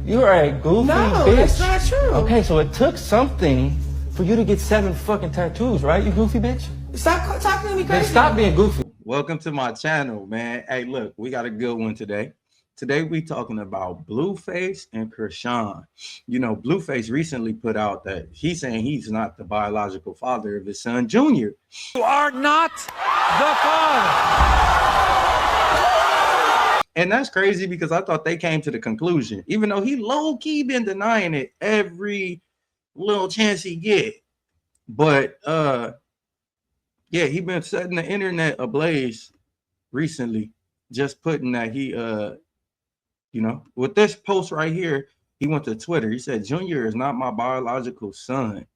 You're a goofy bitch. That's not true. Okay, so it took something for you to get 7 fucking tattoos, right? You goofy bitch. Stop talking to me crazy. Then stop being goofy. Welcome to my channel, man. Hey, look, we got a good one today. Today we talking about Blueface and Chrisean. You know, Blueface recently put out that he's saying he's not the biological father of his son, Junior. You are not the father. And that's crazy because I thought they came to the conclusion, even though he low-key been denying it every little chance he get. But yeah, he been setting the internet ablaze recently, just putting that he you know, with this post right here, he went to Twitter. He said, Junior is not my biological son.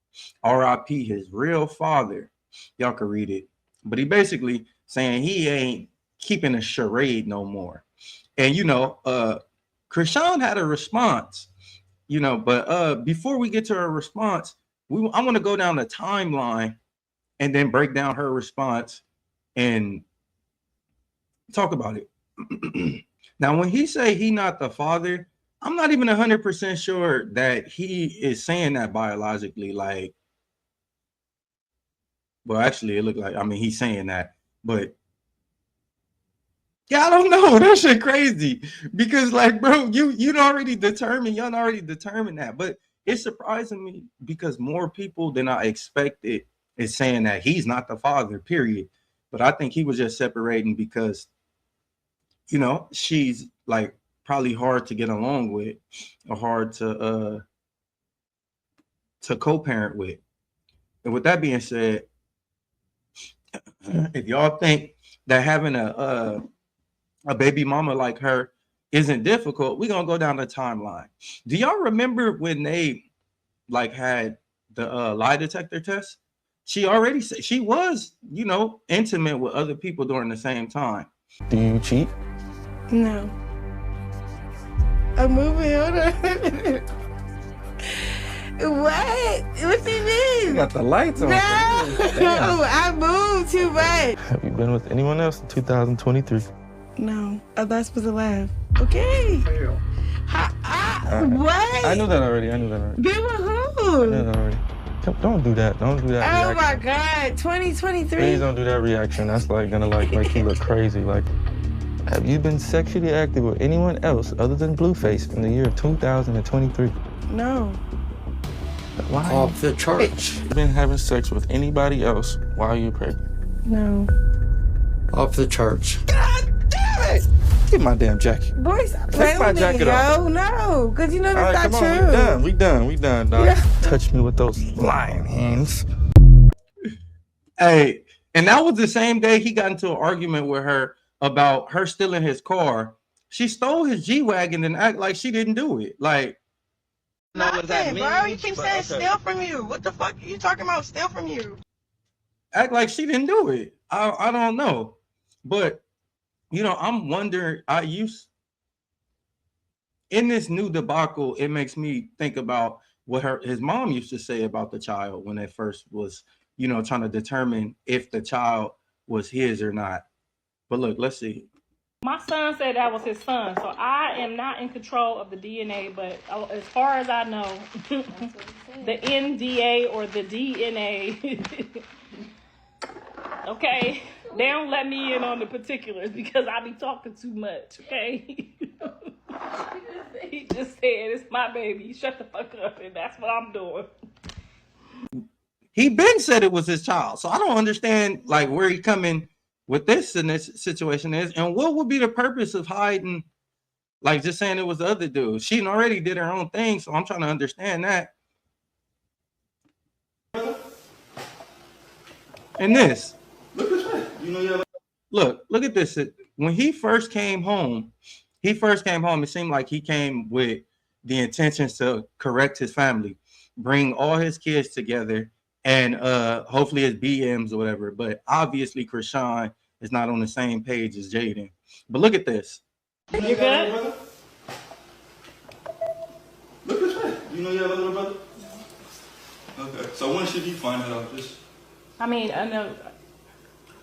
R.I.P. his real father. Y'all can read it. But he basically saying he ain't keeping a charade no more. And, you know, Chrisean had a response, you know, but before we get to her response, I want to go down the timeline and then break down her response and talk about it. Now, when he say he not the father, I'm not even 100% sure that he is saying that biologically. Like, well, actually, it looked like, I mean, he's saying that, but yeah, I don't know. That shit crazy because, like, bro, y'all already determined that. But it's surprising me because more people than I expected is saying that he's not the father, period. But I think he was just separating because, you know, she's like probably hard to get along with or hard to co-parent with. And with that being said, if y'all think that having a baby mama like her isn't difficult, we're gonna go down the timeline. Do y'all remember when they like had the lie detector test? She already said she was, you know, intimate with other people during the same time. Do you cheat? No. I'm moving. Hold on. What? What do you mean? You got the lights on. No, I moved too much. Have you been with anyone else in 2023? No, that's supposed to laugh. Okay. What? I knew that already. Been with I who? knew that already. Don't do that. Don't do that. Oh reaction. my God, 2023. Please don't do that reaction. That's like gonna like make you look crazy. Like, have you been sexually active with anyone else other than Blueface in the year of 2023? No. Why? Off the church. You been having sex with anybody else while you're pregnant? No. Off the church. God damn it! Get my damn jacket. Boys, Take my jacket off. No, because you know that's All right, not come true. on, we done, dog. Yeah. Touch me with those lion hands. Hey, and that was the same day he got into an argument with her about her stealing his car. She stole his G-Wagon and act like she didn't do it. Like, nothing, bro. You keep saying steal from you. What the fuck are you talking about? Steal from you. act like she didn't do it. I don't know. But, you know, I'm wondering, in this new debacle, it makes me think about what his mom used to say about the child when it first was, you know, trying to determine if the child was his or not. But look, let's see. My son said that was his son, so I am not in control of the DNA, but as far as I know, the NDA or the DNA, okay, they don't let me in on the particulars because I be talking too much, okay? He just said, it's my baby, shut the fuck up, and that's what I'm doing. He been said it was his child, so I don't understand, like, where he coming with this in this situation is, and what would be the purpose of hiding, like just saying it was the other dude? She already did her own thing, so I'm trying to understand that. And this, look this way. You know, look at this. When he first came home, it seemed like he came with the intentions to correct his family, bring all his kids together, and hopefully his BMs or whatever. But obviously Chrisean is not on the same page as Jaden. But look at this. You good? Look this way. You know you have a little brother? Okay. So when should he find out? I mean, I know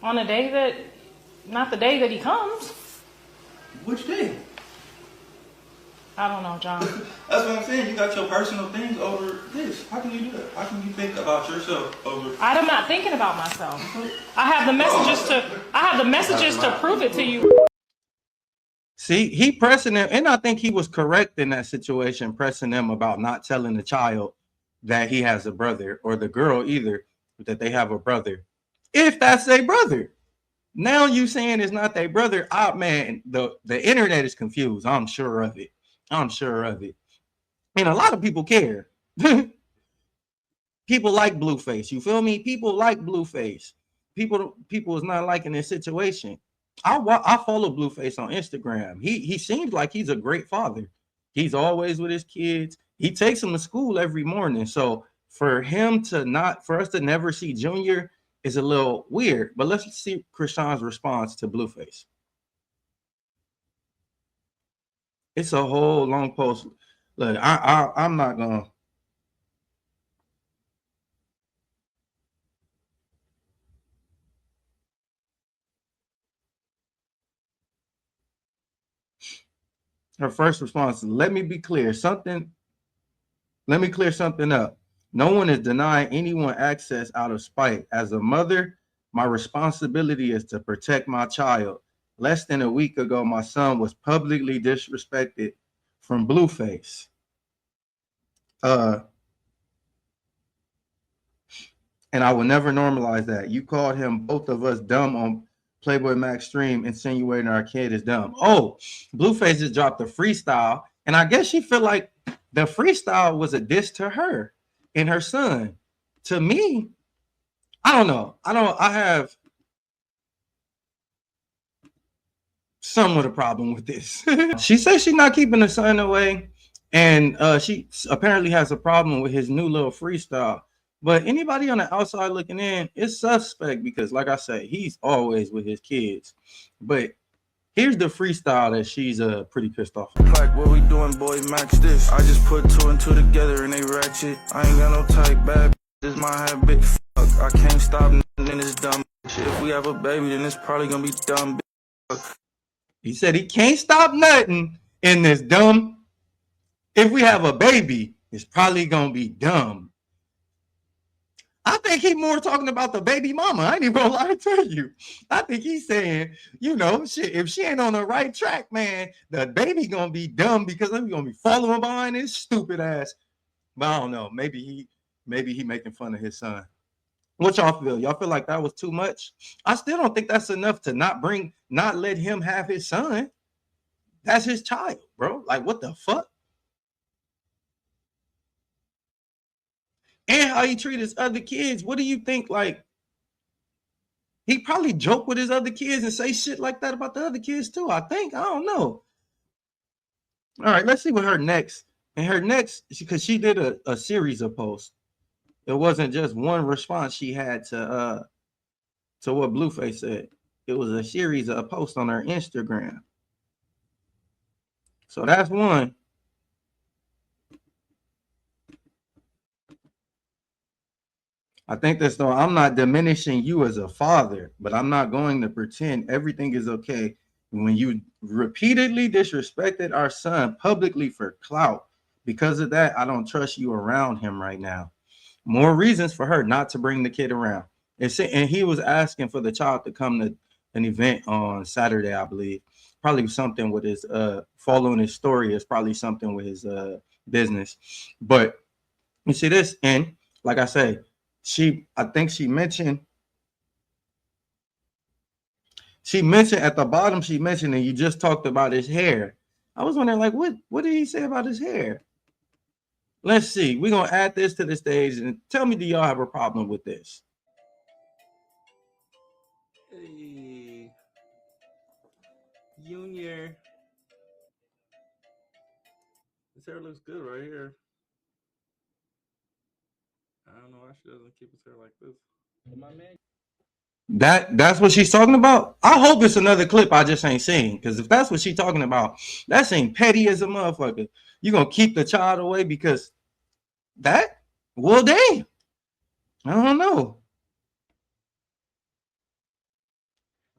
on a day that, not the day that he comes. Which day? I don't know, John. That's what I'm saying. You got your personal things over this. How can you do that? How can you think about yourself over? I'm not thinking about myself. I have the messages to prove it to you. See, he pressing him, and I think he was correct in that situation, pressing them about not telling the child that he has a brother, or the girl either, that they have a brother. If that's their brother. Now you saying it's not their brother. Man, the internet is confused. I'm sure of it. I'm sure of it. And a lot of people care. People like Blueface. You feel me? People like Blueface. People is not liking this situation. I follow Blueface on Instagram. He seems like he's a great father. He's always with his kids. He takes them to school every morning. So for us to never see Junior is a little weird. But let's see Chrisean's response to Blueface. It's a whole long post. Look, I'm not gonna. Her first response is, let me clear something up. No one is denying anyone access out of spite. As a mother, my responsibility is to protect my child. Less than a week ago, my son was publicly disrespected from Blueface. And I will never normalize that. You called him, both of us, dumb on Playboy Max stream, insinuating our kid is dumb. Oh, Blueface just dropped a freestyle, and I guess she feel like the freestyle was a diss to her and her son. To me, I don't know. I have somewhat a problem with this. She says she's not keeping the son away, and she apparently has a problem with his new little freestyle. But anybody on the outside looking in, it's suspect because, like I said, he's always with his kids. But here's the freestyle that she's pretty pissed off. Like, what we doing, boy? Max this. I just put 2 and 2 together and they ratchet. I ain't got no type bad. This my habit. Fuck, I can't stop nothing in this dumb shit. If we have a baby, then it's probably gonna be dumb. He said he can't stop nothing in this dumb. If we have a baby, it's probably gonna be dumb. I think he's more talking about the baby mama. I ain't even gonna lie to you. I think he's saying, shit, if she ain't on the right track, man, the baby gonna be dumb because I'm gonna be following behind his stupid ass. But I don't know. Maybe he making fun of his son. What y'all feel? Y'all feel like that was too much? I still don't think that's enough to not let him have his son. That's his child, bro. Like, what the fuck? And how he treat his other kids. What do you think? Like, he probably joke with his other kids and say shit like that about the other kids too. I think. I don't know. All right, let's see what her next. And her next, because she did a series of posts. It wasn't just one response she had to what Blueface said. It was a series of posts on her Instagram. So that's one. I think that's though I'm not diminishing you as a father, but I'm not going to pretend everything is okay when you repeatedly disrespected our son publicly for clout. Because of that, I don't trust you around him right now. More reasons for her not to bring the kid around. And he was asking for the child to come to an event on Saturday, I believe. Probably something with his following his story is probably something with his business. But you see this, and like I say, I think she mentioned at the bottom, and you just talked about his hair. I was wondering, like, what did he say about his hair? Let's see. We're gonna add this to the stage and tell me, do y'all have a problem with this? Hey, Junior. His hair looks good right here. I don't know why she doesn't keep his hair like this. That's what she's talking about. I hope it's another clip I just ain't seen, because if that's what she's talking about, that ain't petty as a motherfucker. You gonna keep the child away because that? Well, damn. I don't know.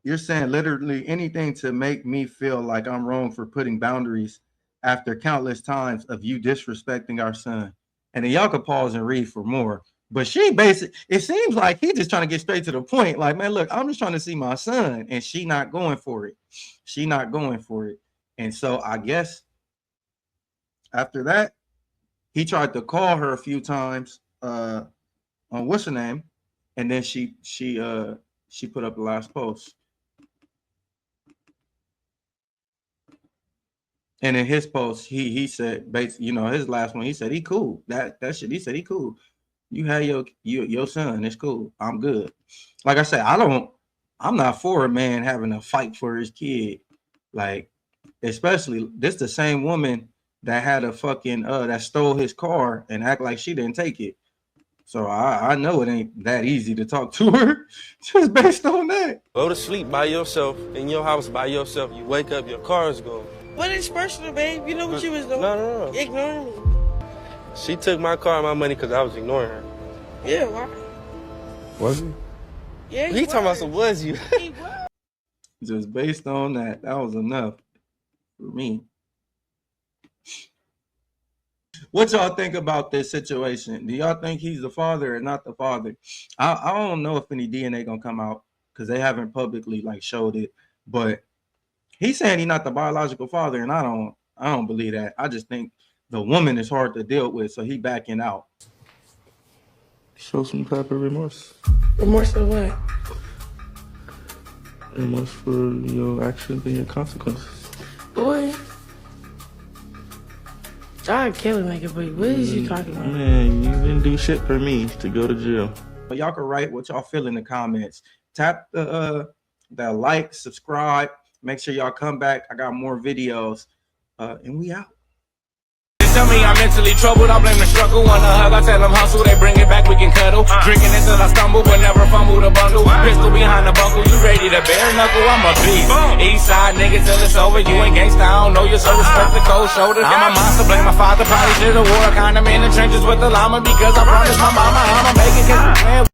You're saying literally anything to make me feel like I'm wrong for putting boundaries after countless times of you disrespecting our son. And then y'all could pause and read for more. But she basically, it seems like he's just trying to get straight to the point. Like, man, look, I'm just trying to see my son. And she not going for it. She not going for it. And so I guess after that, he tried to call her a few times on what's her name. And then she put up the last post. And in his post, he said, basically, you know, his last one, he said he cool. That shit, he said he cool. You had your son, it's cool. I'm good. Like I said, I'm not for a man having to fight for his kid. Like, especially this the same woman that had a fucking that stole his car and act like she didn't take it. So I know it ain't that easy to talk to her just based on that. Go to sleep by yourself in your house by yourself. You wake up, your car is gone. But it's personal, babe. You know what you was doing. No. Ignoring me. She took my car and my money because I was ignoring her. Yeah, why? Was he? Yeah, He talking about some was you. He was. Just based on that was enough for me. What y'all think about this situation? Do y'all think he's the father or not the father? I don't know if any DNA gonna come out because they haven't publicly like showed it, but he's saying he's not the biological father, and I don't believe that. I just think the woman is hard to deal with, so he backing out. Show some type of remorse. Remorse of what? Remorse for your actions and your consequences. Boy. I'd kill a nigga, but what is you talking about? Man, you didn't do shit for me to go to jail. But y'all can write what y'all feel in the comments. Tap the like, subscribe. Make sure y'all come back. I got more videos. And we out. Tell me I'm mentally troubled, I blame the struggle. On the hug, I tell them hustle, they bring it back, we can cuddle. Drinking until I stumble, but never fumble the bundle. Pistol behind the buckle, you ready to bare knuckle, I'm a beast. East side nigga till it's over, you ain't gangsta, I don't know you, so respect the cold shoulder. I'm a monster, blame my father, probably should've wore a condom in the trenches with the llama, because I promised my mama I'ma make it, cause